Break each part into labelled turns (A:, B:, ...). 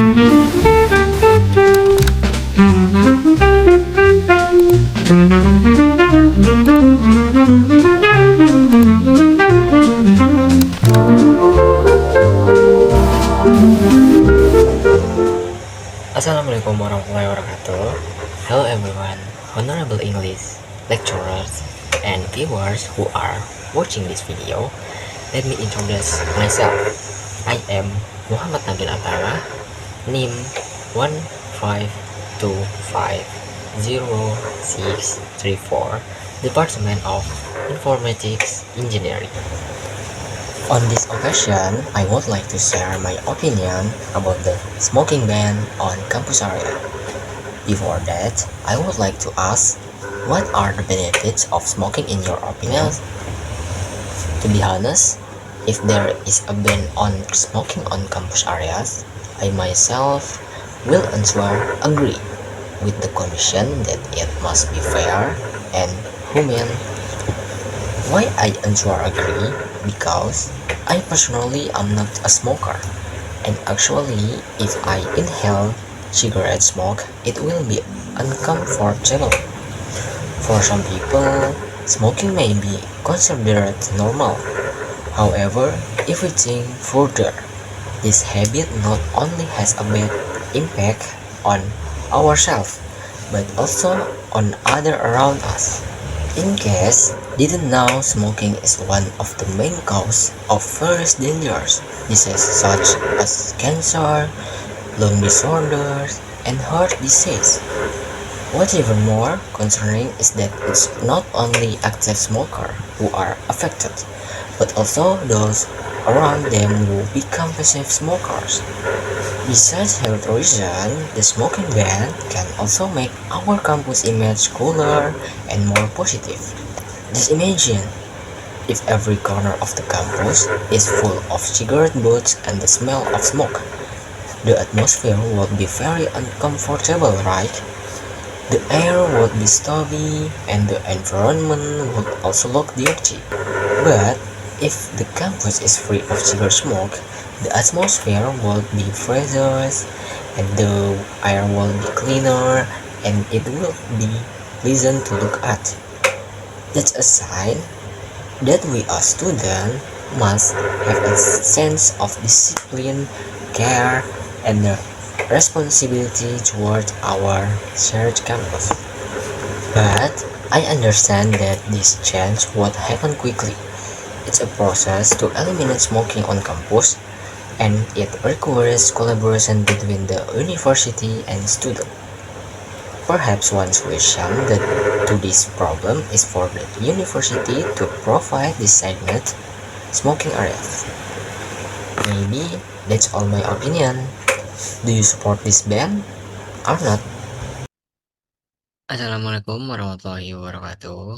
A: Assalamualaikum warahmatullahi wabarakatuh. Hello everyone, honorable English lecturers and viewers who are watching this video. Let me introduce myself. I am Muhammad Nabil Atara, NIM 152500634, Department of Informatics Engineering. On this occasion, I would like to share my opinion about the smoking ban on campus area. Before that, I would like to ask, what are the benefits of smoking in your opinion? To be honest, if there is a ban on smoking on campus areas, I myself will answer agree, with the condition that it must be fair and humane. Why I answer agree? Because I personally am not a smoker, and actually if I inhale cigarette smoke, it will be uncomfortable. For some people, smoking may be considered normal. However, if we think further, this habit not only has a bad impact on ourselves, but also on others around us. In case didn't know, smoking is one of the main causes of various dangerous diseases such as cancer, lung disorders, and heart disease. What's even more concerning is that it's not only active smokers who are affected, but also those around them who become passive smokers. Besides health reasons, the smoking ban can also make our campus image cooler and more positive. Just imagine if every corner of the campus is full of cigarette butts and the smell of smoke. The atmosphere would be very uncomfortable, right? The air would be stuffy and the environment would also look dirty. But if the campus is free of cigarette smoke, the atmosphere will be fresher and the air will be cleaner and it will be pleasant to look at. That's a sign that we as students must have a sense of discipline, care, and responsibility toward our shared campus. But I understand that this change won't happen quickly. It's a process to eliminate smoking on campus, and it requires collaboration between the university and students. Perhaps one solution to this problem is for the university to provide designated smoking areas. Maybe that's all my opinion. Do you support this ban or not? Assalamualaikum warahmatullahi wabarakatuh.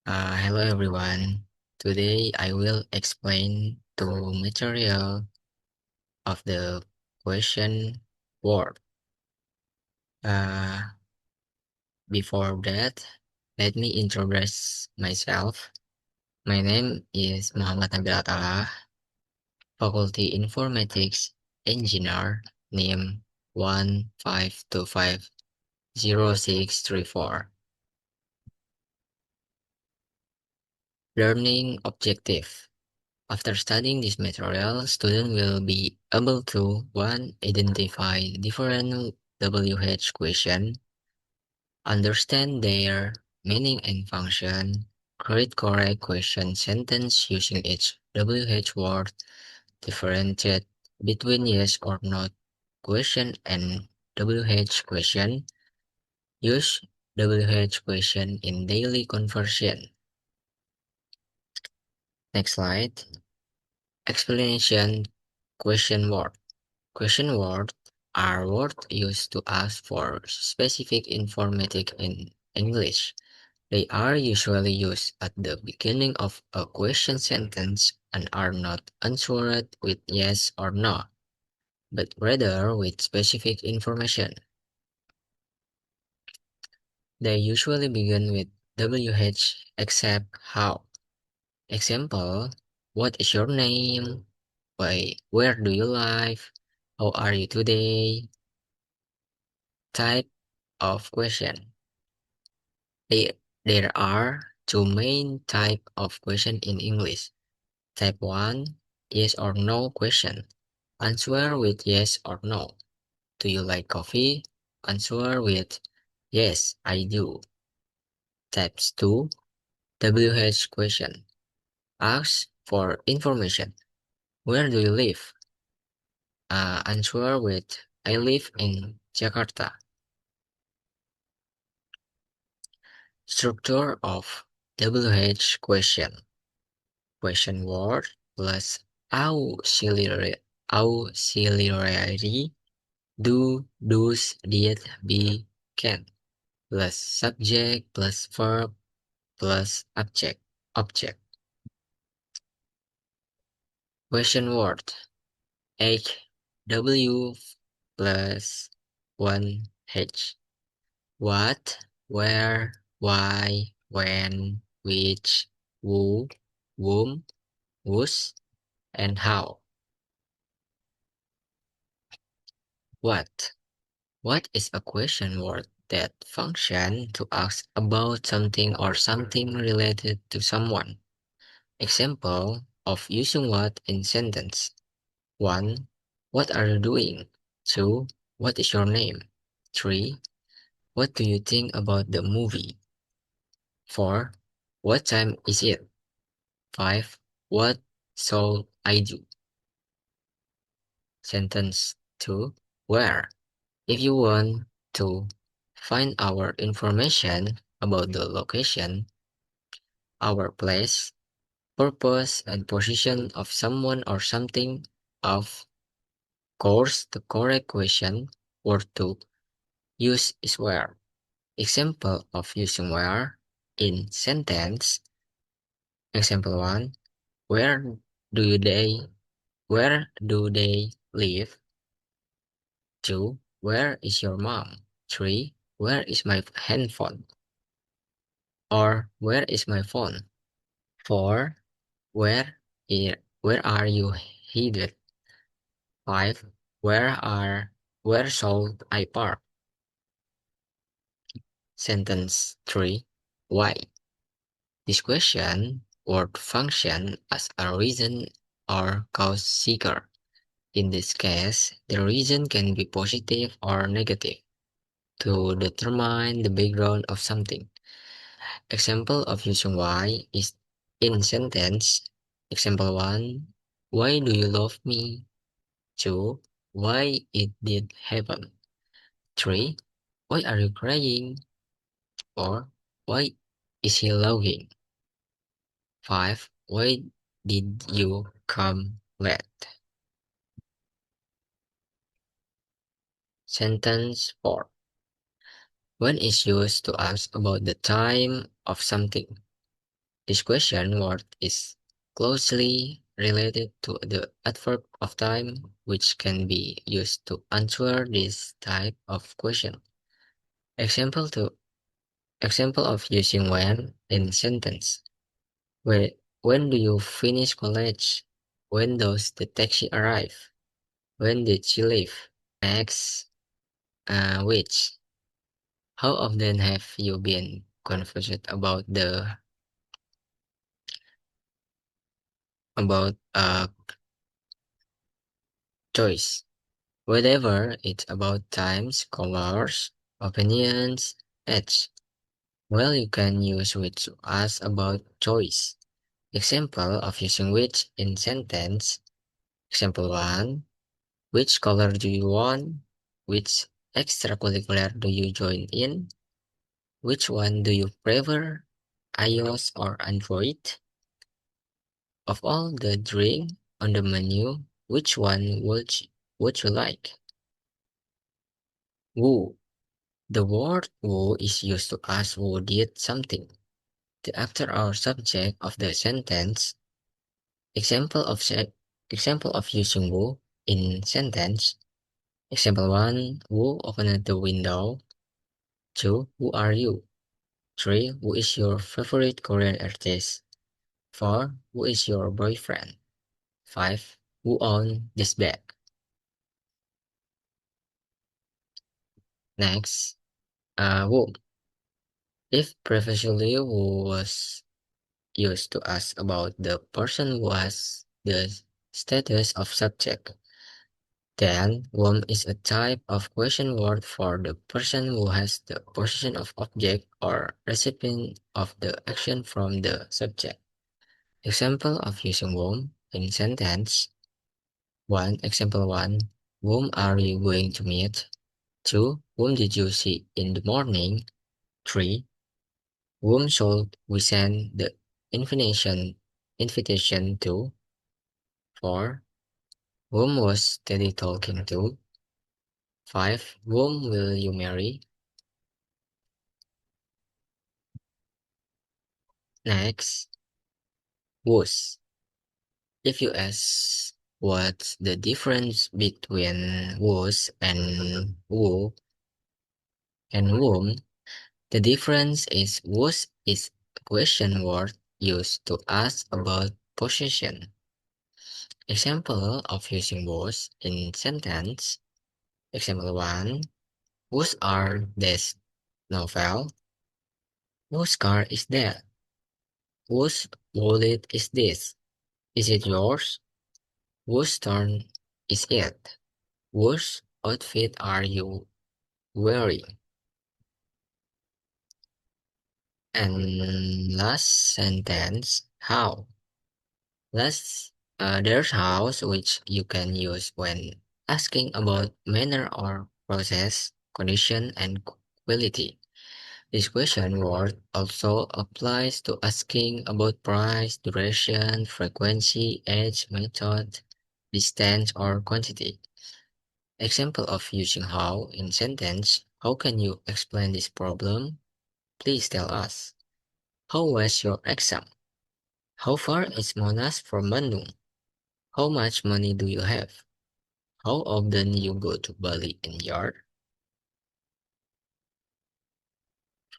A: Hello everyone. Today I will explain the material of the question word. Before that, let me introduce myself. My name is Muhammad Nabil Atala, Faculty Informatics Engineer, name 152500634. Learning objective. After studying this material, students will be able to 1. Identify different WH questions, understand their meaning and function, create correct question sentence using each WH word, differentiate between yes or not question and WH question, use WH question in daily conversation. Next slide. Explanation. Question word. Question words are words used to ask for specific information in English. They are usually used at the beginning of a question sentence and are not answered with yes or no, but rather with specific information. They usually begin with WH except how. Example, what is your name? Where do you live? How are you today? Type of question. There, there are two main type of question in English. Type 1, yes or no question. Answer with yes or no. Do you like coffee? Answer with yes, I do. Types 2, WH question. Ask for information. Where do you live? Answer with I live in Jakarta. Structure of WH question. Question word plus auxiliary do, does, did, be, can plus subject plus verb plus object. Question word H W plus 1 H. What, where, why, when, which, who, whom, whose, and how. What? What is a question word that function to ask about something or something related to someone? Example of using what in sentence. 1. What are you doing? 2. What is your name? 3. What do you think about the movie? 4. What time is it? 5. What shall I do? Sentence 2. Where? If you want to find our information about the location, our place, purpose, and position of someone or something, of course, the correct question word to use is where. Example of using where in sentence. Example 1. Where do they where do they live? 2. Where is your mom? 3. Where is my handphone? Or where is my phone? 4. Where are you headed? 5. Where shall I park? Sentence 3. Why? This question would function as a reason or cause seeker. In this case, the reason can be positive or negative to determine the background of something. Example of using why is in sentence. Example 1. Why do you love me? 2. Why it did happen? 3. Why are you crying? Or why is he laughing? 5. Why did you come late? Sentence 4. When is used to ask about the time of something. This question word is closely related to the adverb of time, which can be used to answer this type of question. Example to Example of using when in sentence. When do you finish college? When does the taxi arrive? When did she leave? Next, which? How often have you been confused about choice? Whatever it's about times, colors, opinions, age. Well, you can use which to ask about choice. Example of using which in sentence. Example 1. Which color do you want? Which extracurricular do you join in? Which one do you prefer? iOS or Android? Of all the drink on the menu, which one would you like? Who. The word who is used to ask who did something. The actor or subject of the sentence. Example of example of using who in sentence. Example 1. Who opened the window? 2. Who are you? 3. Who is your favorite Korean artist? 4. Who is your boyfriend? 5. Who owns this bag? Next, who. If previously who was used to ask about the person was the status of subject, then whom is a type of question word for the person who has the position of object or recipient of the action from the subject. Example of using whom in sentence. 1. Example 1. Whom are you going to meet? 2. Whom did you see in the morning? 3. Whom should we send the invitation to? 4. Whom was Teddy talking to? 5. Whom will you marry? Next, whose. If you ask what's the difference between whose and who and whom, the difference is whose is a question word used to ask about possession. Example of using whose in sentence. Example 1. Whose are this novel? Whose car is that? Whose wallet is this? Is it yours? Whose turn is it? Whose outfit are you wearing? And last sentence, how? Last, there's house which you can use when asking about manner or process, condition, and quality. This question word also applies to asking about price, duration, frequency, age, method, distance, or quantity. Example of using how in sentence. How can you explain this problem? Please tell us. How was your exam? How far is Monas from Bandung? How much money do you have? How often you go to Bali in yard?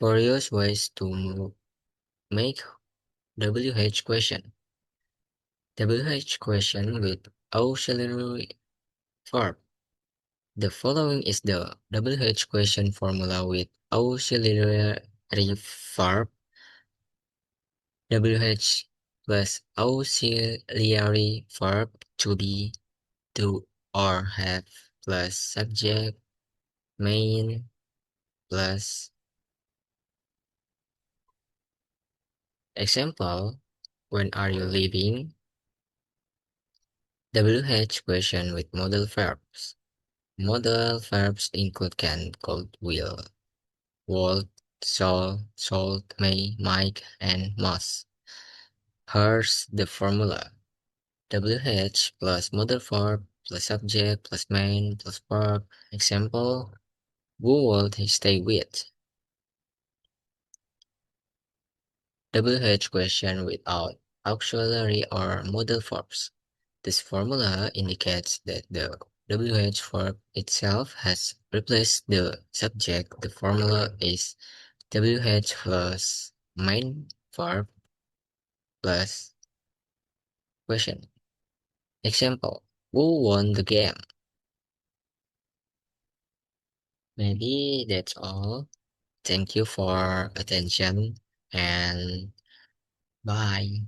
A: Various ways to make WH question. WH question with auxiliary verb. The following is the WH question formula with auxiliary verb. WH plus auxiliary verb to be, do, or have plus subject, main plus example. When are you leaving? WH question with modal verbs. Modal verbs include can, could, will, would, shall, should, may, might, and must. Here's the formula. WH plus modal verb plus subject plus main plus verb. Example, who would he stay with? WH question without auxiliary or modal verbs. This formula indicates that the WH verb itself has replaced the subject. The formula is WH plus main verb plus question. Example, who won the game? Maybe that's all. Thank you for attention and bye.